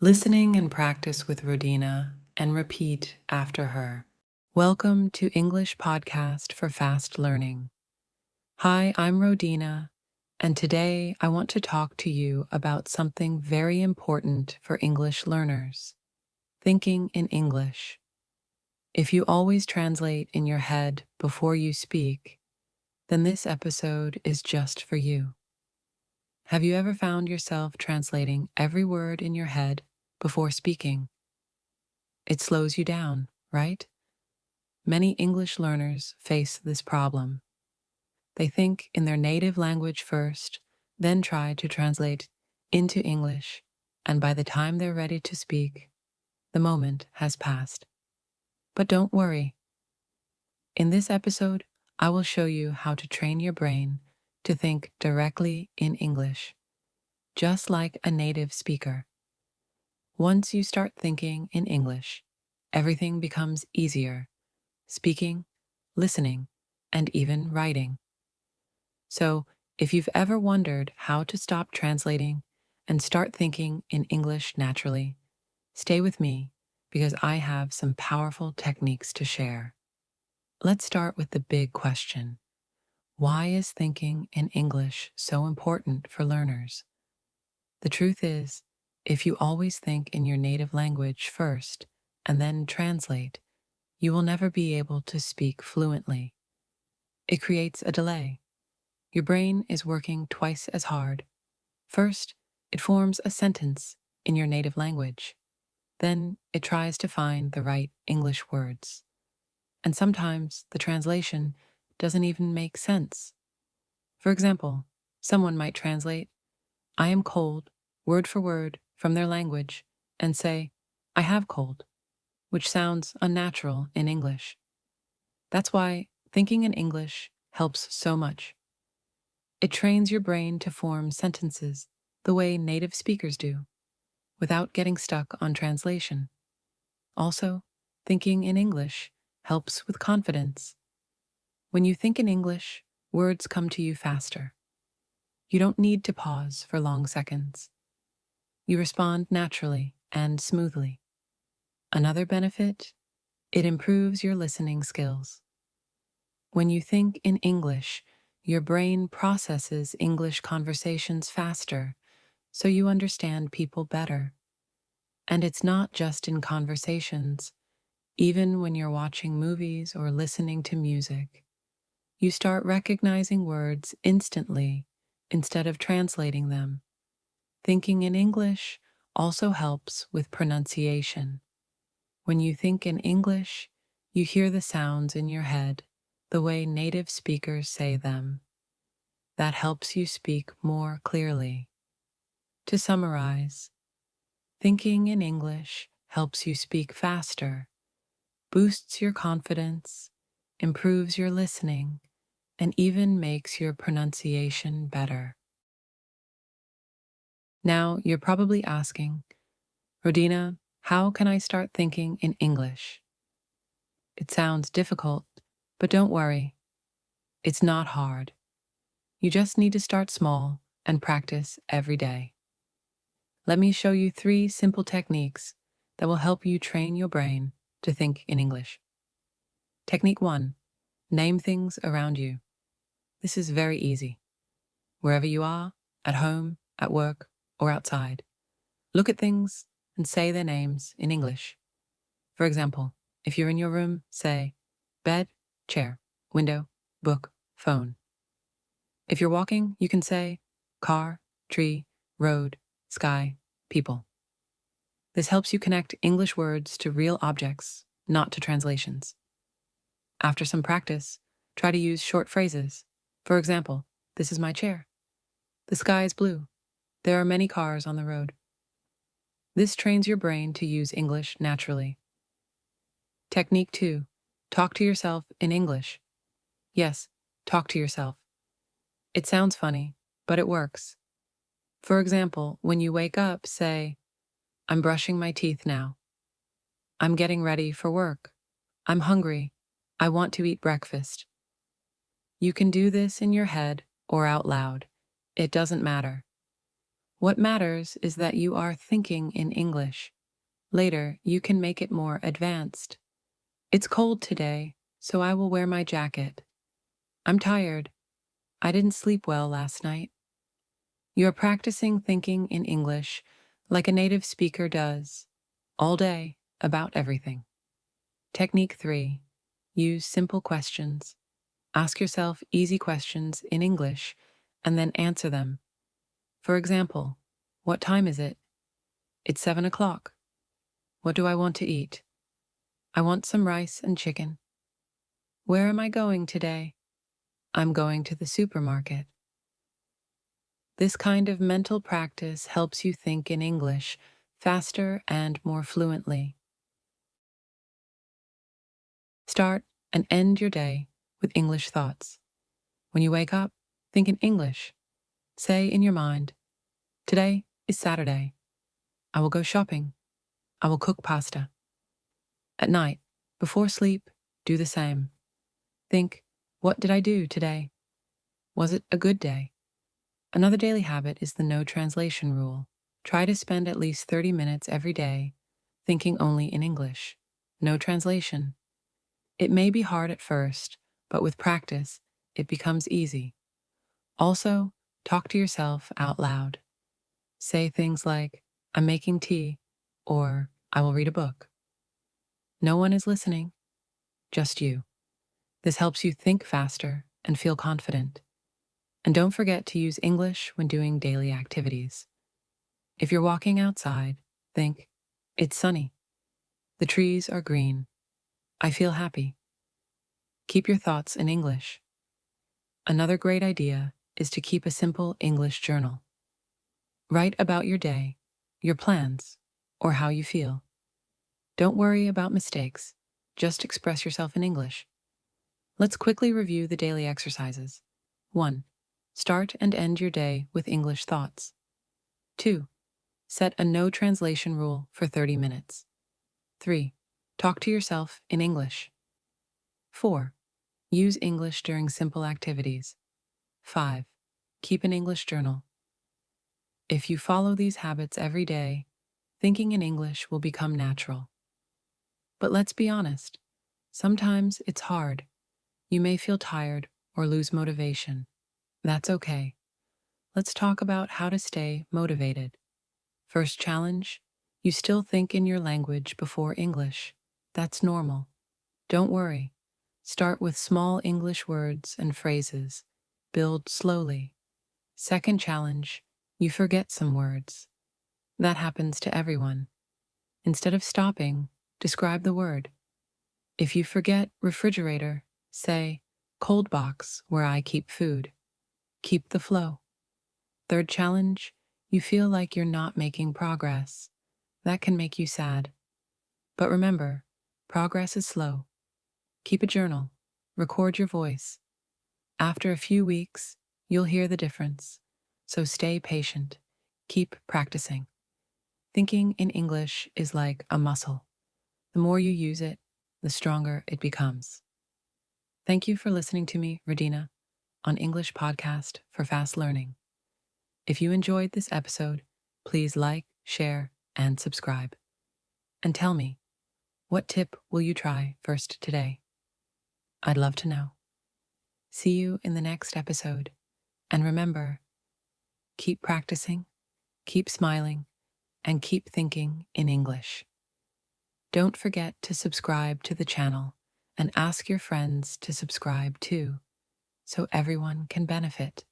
Listening and practice with Rodina and repeat after her. Welcome to English Podcast for Fast Learning. Hi, I'm Rodina, and today I want to talk to you about something very important for English learners: thinking in English. If you always translate in your head before you speak, then this episode is just for you. Have you ever found yourself translating every word in your head before speaking? It slows you down, right? Many English learners face this problem. They think in their native language first, then try to translate into English, and by the time they're ready to speak, the moment has passed. But don't worry. In this episode, I will show you how to train your brain to think directly in English, just like a native speaker. Once you start thinking in English, everything becomes easier: speaking, listening, and even writing. So, if you've ever wondered how to stop translating and start thinking in English naturally, stay with me because I have some powerful techniques to share. Let's start with the big question: why is thinking in English so important for learners? The truth is, if you always think in your native language first and then translate, you will never be able to speak fluently. It creates a delay. Your brain is working twice as hard. First, it forms a sentence in your native language. Then it tries to find the right English words. And sometimes the translation doesn't even make sense. For example, someone might translate, "I am cold," word for word from their language, and say, "I have cold," which sounds unnatural in English. That's why thinking in English helps so much. It trains your brain to form sentences the way native speakers do, without getting stuck on translation. Also, thinking in English helps with confidence. When you think in English, words come to you faster. You don't need to pause for long seconds. You respond naturally and smoothly. Another benefit: it improves your listening skills. When you think in English, your brain processes English conversations faster, so you understand people better. And it's not just in conversations. Even when you're watching movies or listening to music, you start recognizing words instantly instead of translating them. Thinking in English also helps with pronunciation. When you think in English, you hear the sounds in your head the way native speakers say them. That helps you speak more clearly. To summarize, thinking in English helps you speak faster, boosts your confidence, improves your listening, and even makes your pronunciation better. Now, you're probably asking, "Rodina, how can I start thinking in English?" It sounds difficult, but don't worry. It's not hard. You just need to start small and practice every day. Let me show you 3 simple techniques that will help you train your brain to think in English. Technique 1: name things around you. This is very easy. Wherever you are, at home, at work, or outside, look at things and say their names in English. For example, if you're in your room, say bed, chair, window, book, phone. If you're walking, you can say car, tree, road, sky, people. This helps you connect English words to real objects, not to translations. After some practice, try to use short phrases. For example, "This is my chair." "The sky is blue." "There are many cars on the road." This trains your brain to use English naturally. Technique 2: talk to yourself in English. Yes, talk to yourself. It sounds funny, but it works. For example, when you wake up, say, "I'm brushing my teeth now." "I'm getting ready for work." "I'm hungry. I want to eat breakfast." You can do this in your head or out loud. It doesn't matter. What matters is that you are thinking in English. Later, you can make it more advanced. It's cold today, so I will wear my jacket. I'm tired. I didn't sleep well last night. You are practicing thinking in English like a native speaker does, all day, about everything. Technique 3. Use simple questions. Ask yourself easy questions in English and then answer them. For example, what time is it? It's 7 o'clock. What do I want to eat? I want some rice and chicken. Where am I going today? I'm going to the supermarket. This kind of mental practice helps you think in English faster and more fluently. Start and end your day with English thoughts. When you wake up, think in English. Say in your mind, today is Saturday. I will go shopping. I will cook pasta. At night, before sleep, do the same. Think, what did I do today? Was it a good day? Another daily habit is the no translation rule. Try to spend at least 30 minutes every day thinking only in English. No translation. It may be hard at first, but with practice, it becomes easy. Also, talk to yourself out loud. Say things like, I'm making tea, or I will read a book. No one is listening, just you. This helps you think faster and feel confident. And don't forget to use English when doing daily activities. If you're walking outside, think, it's sunny. The trees are green. I feel happy. Keep your thoughts in English. Another great idea is to keep a simple English journal. Write about your day, your plans, or how you feel. Don't worry about mistakes. Just express yourself in English. Let's quickly review the daily exercises. 1. Start and end your day with English thoughts. 2. Set a no translation rule for 30 minutes. 3. Talk to yourself in English. 4. Use English during simple activities. 5. Keep an English journal. If you follow these habits every day, thinking in English will become natural. But let's be honest, sometimes it's hard. You may feel tired or lose motivation. That's okay. Let's talk about how to stay motivated. First challenge, you still think in your language before English. That's normal. Don't worry. Start with small English words and phrases. Build slowly. Second challenge, you forget some words. That happens to everyone. Instead of stopping, describe the word. If you forget refrigerator, say, cold box where I keep food. Keep the flow. Third challenge, you feel like you're not making progress. That can make you sad. But remember, progress is slow. Keep a journal. Record your voice. After a few weeks, you'll hear the difference. So stay patient. Keep practicing. Thinking in English is like a muscle. The more you use it, the stronger it becomes. Thank you for listening to me, Rodina, on English Podcast for Fast Learning. If you enjoyed this episode, please like, share, and subscribe. And tell me, what tip will you try first today? I'd love to know. See you in the next episode. And remember, keep practicing, keep smiling, and keep thinking in English. Don't forget to subscribe to the channel and ask your friends to subscribe too, so everyone can benefit.